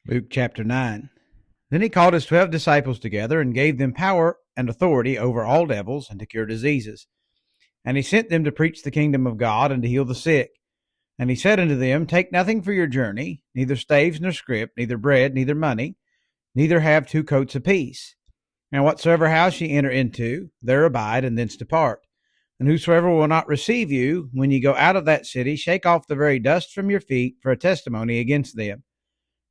Luke chapter 9. Then he called his 12 disciples together and gave them power and authority over all devils and to cure diseases. And he sent them to preach the kingdom of God and to heal the sick. And he said unto them, Take nothing for your journey, neither staves nor scrip, neither bread, neither money, neither have 2 coats apiece. And whatsoever house ye enter into, there abide, and thence depart. And whosoever will not receive you, when ye go out of that city, shake off the very dust from your feet for a testimony against them.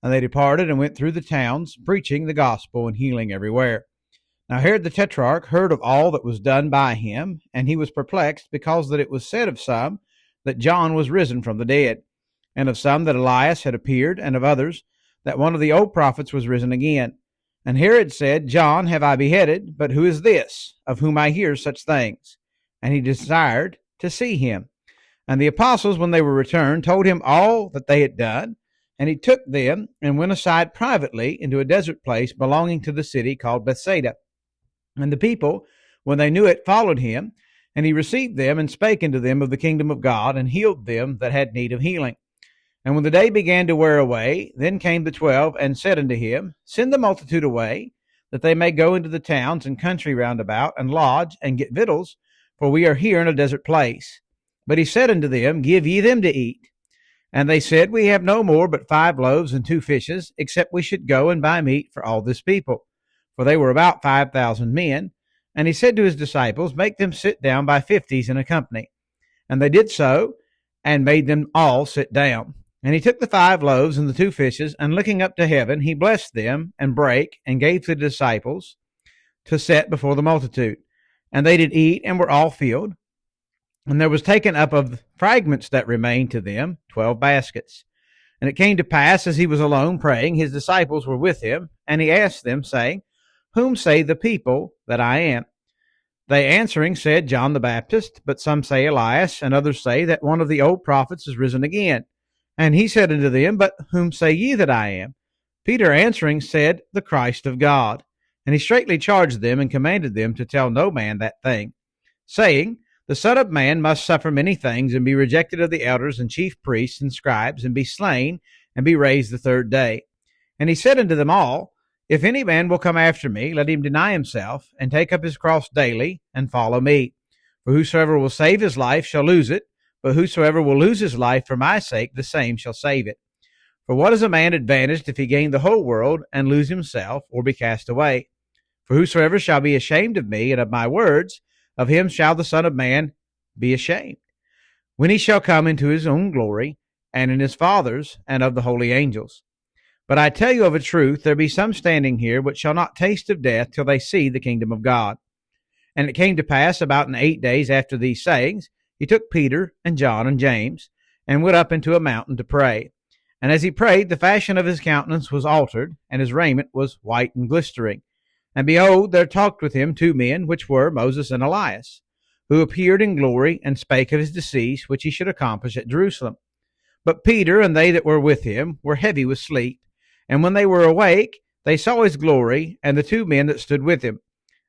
And they departed and went through the towns, preaching the gospel and healing everywhere. Now Herod the Tetrarch heard of all that was done by him, and he was perplexed, because that it was said of some that John was risen from the dead, and of some that Elias had appeared, and of others that one of the old prophets was risen again. And Herod said, John have I beheaded, but who is this, of whom I hear such things? And he desired to see him. And the apostles, when they were returned, told him all that they had done. And he took them and went aside privately into a desert place belonging to the city called Bethsaida. And the people, when they knew it, followed him. And he received them and spake unto them of the kingdom of God, and healed them that had need of healing. And when the day began to wear away, then came the 12 and said unto him, Send the multitude away, that they may go into the towns and country round about, and lodge, and get victuals, for we are here in a desert place. But he said unto them, Give ye them to eat. And they said, We have no more but 5 loaves and 2 fishes, except we should go and buy meat for all this people. For they were about 5,000 men. And he said to his disciples, Make them sit down by 50s in a company. And they did so, and made them all sit down. And he took the 5 loaves and the 2 fishes, and looking up to heaven, he blessed them, and brake, and gave to the disciples to set before the multitude. And they did eat, and were all filled. And there was taken up of the fragments that remained to them 12 baskets. And it came to pass, as he was alone praying, his disciples were with him, and he asked them, saying, Whom say the people that I am? They answering said, John the Baptist, but some say Elias, and others say that one of the old prophets is risen again. And he said unto them, But whom say ye that I am? Peter answering said, The Christ of God. And he straitly charged them, and commanded them to tell no man that thing, saying, The Son of Man must suffer many things, and be rejected of the elders and chief priests and scribes, and be slain, and be raised the 3rd day. And he said unto them all, If any man will come after me, let him deny himself, and take up his cross daily, and follow me. For whosoever will save his life shall lose it, but whosoever will lose his life for my sake, the same shall save it. For what is a man advantaged if he gain the whole world, and lose himself, or be cast away? For whosoever shall be ashamed of me and of my words, of him shall the Son of Man be ashamed, when he shall come into his own glory, and in his Father's, and of the holy angels. But I tell you of a truth, there be some standing here which shall not taste of death till they see the kingdom of God. And it came to pass about in 8 days after these sayings, he took Peter and John and James, and went up into a mountain to pray. And as he prayed, the fashion of his countenance was altered, and his raiment was white and glistering. And behold, there talked with him 2 men, which were Moses and Elias, who appeared in glory, and spake of his decease, which he should accomplish at Jerusalem. But Peter and they that were with him were heavy with sleep. And when they were awake, they saw his glory, and the 2 men that stood with him.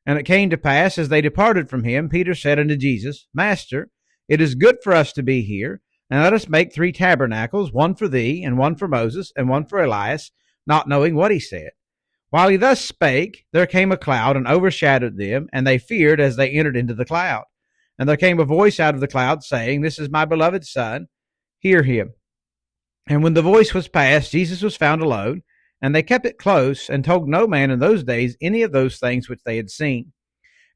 And it came to pass, as they departed from him, Peter said unto Jesus, Master, it is good for us to be here, and let us make 3 tabernacles, one for thee, and one for Moses, and one for Elias, not knowing what he said. While he thus spake, there came a cloud, and overshadowed them, and they feared as they entered into the cloud. And there came a voice out of the cloud, saying, This is my beloved Son, hear him. And when the voice was past, Jesus was found alone, and they kept it close, and told no man in those days any of those things which they had seen.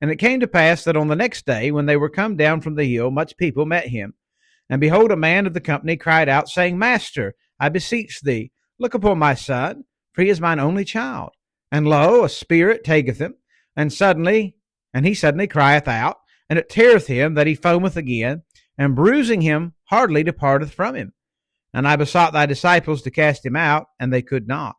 And it came to pass that on the next day, when they were come down from the hill, much people met him. And behold, a man of the company cried out, saying, Master, I beseech thee, look upon my son, for he is mine only child. And lo, a spirit taketh him, and he suddenly crieth out, and it teareth him that he foameth again, and bruising him hardly departeth from him. And I besought thy disciples to cast him out, and they could not.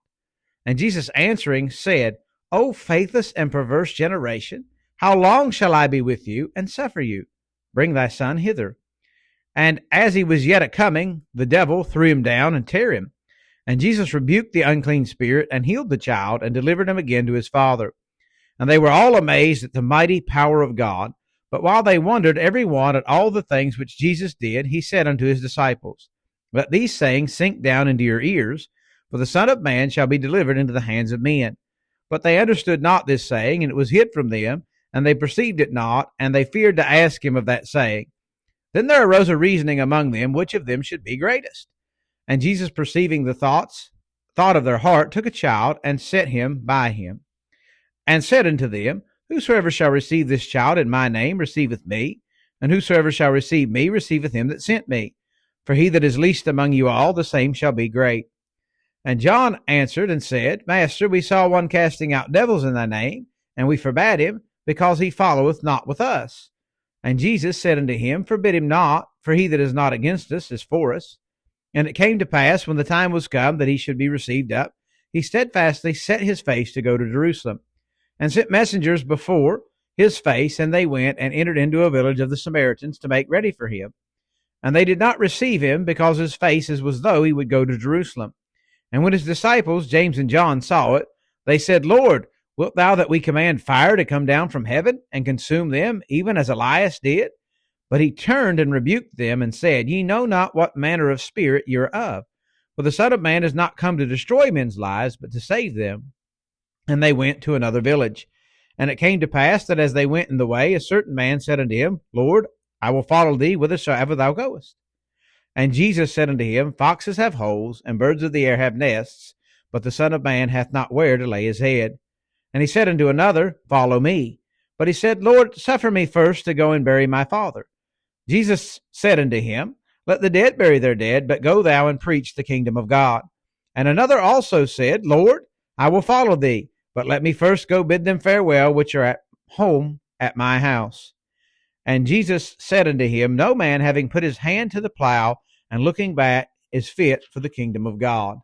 And Jesus answering said, O faithless and perverse generation, how long shall I be with you, and suffer you? Bring thy son hither. And as he was yet a coming, the devil threw him down, and tear him. And Jesus rebuked the unclean spirit, and healed the child, and delivered him again to his father. And they were all amazed at the mighty power of God. But while they wondered every one at all the things which Jesus did, he said unto his disciples, Let these sayings sink down into your ears, for the Son of Man shall be delivered into the hands of men. But they understood not this saying, and it was hid from them, and they perceived it not, and they feared to ask him of that saying. Then there arose a reasoning among them, which of them should be greatest. And Jesus, perceiving the thought of their heart, took a child, and set him by him, and said unto them, Whosoever shall receive this child in my name receiveth me, and whosoever shall receive me receiveth him that sent me. For he that is least among you all, the same shall be great. And John answered and said, Master, we saw one casting out devils in thy name, and we forbade him, because he followeth not with us. And Jesus said unto him, Forbid him not, for he that is not against us is for us. And it came to pass, when the time was come that he should be received up, he steadfastly set his face to go to Jerusalem, and sent messengers before his face, and they went and entered into a village of the Samaritans to make ready for him. And they did not receive him, because his face was as though he would go to Jerusalem. And when his disciples, James and John, saw it, they said, Lord, wilt thou that we command fire to come down from heaven and consume them, even as Elias did? But he turned and rebuked them and said, Ye know not what manner of spirit ye are of. For the Son of Man is not come to destroy men's lives, but to save them. And they went to another village. And it came to pass that as they went in the way, a certain man said unto him, Lord, I will follow thee whithersoever thou goest. And Jesus said unto him, Foxes have holes, and birds of the air have nests, but the Son of Man hath not where to lay his head. And he said unto another, Follow me. But he said, Lord, suffer me first to go and bury my father. Jesus said unto him, Let the dead bury their dead, but go thou and preach the kingdom of God. And another also said, Lord, I will follow thee, but let me first go bid them farewell which are at home at my house. And Jesus said unto him, No man having put his hand to the plow and looking back is fit for the kingdom of God.